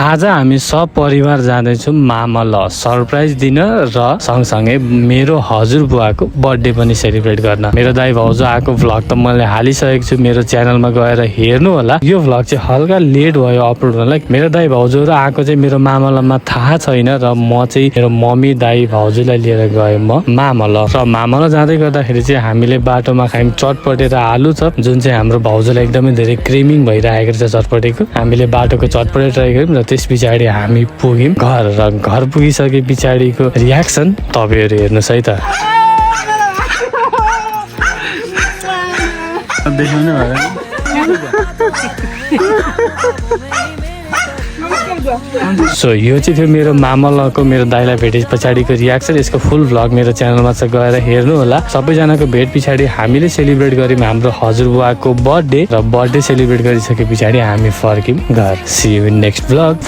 आज हामी सब परिवार जाँदैछौँ मामल सरप्राइज दिन र सँगसँगै मेरो हजुरबुवाको बर्थडे पनि सेलिब्रेट गर्न। मेरो दाइ भाउजू आएको भ्लग त मैले हालिसकेको छु, मेरो च्यानलमा गएर हेर्नु होला। यो भ्लग चाहिँ हल्का लेट भयो अपलोड गर्नलाई। मेरो दाइ भाउजूहरू आएको चाहिँ मेरो मामलमा थाहा छैन र म चाहिँ मेरो मम्मी दाइ भाउजूलाई लिएर गएँ म मामल। र मामल जाँदै गर्दाखेरि चाहिँ हामीले बाटोमा खायौँ चटपटे र आलु चप, जुन चाहिँ हाम्रो भाउजूलाई एकदमै धेरै क्रेमिङ भइरहेको छ चटपटेको। हामीले बाटोको चटपटे ट्राई गऱ्यौँ र त्यस पछाडि हामी पुग्यौँ घर र घर पुगिसके पछाडिको रियाक्सन तपाईँहरू हेर्नुहोस् है त। सो यो चाहिँ थियो मेरो मामलको मेरो दाइलाई भेटे पछाडिको रियाक्सन। यसको फुल भ्लग मेरो च्यानलमा चाहिँ गएर हेर्नु होला। सबैजनाको भेट पछाडि हामीले सेलिब्रेट गऱ्यौँ हाम्रो हजुरबुवाको बर्थडे र बर्थडे सेलिब्रेट गरिसके पछाडि हामी फर्क्यौँ घर। See you in next vlog.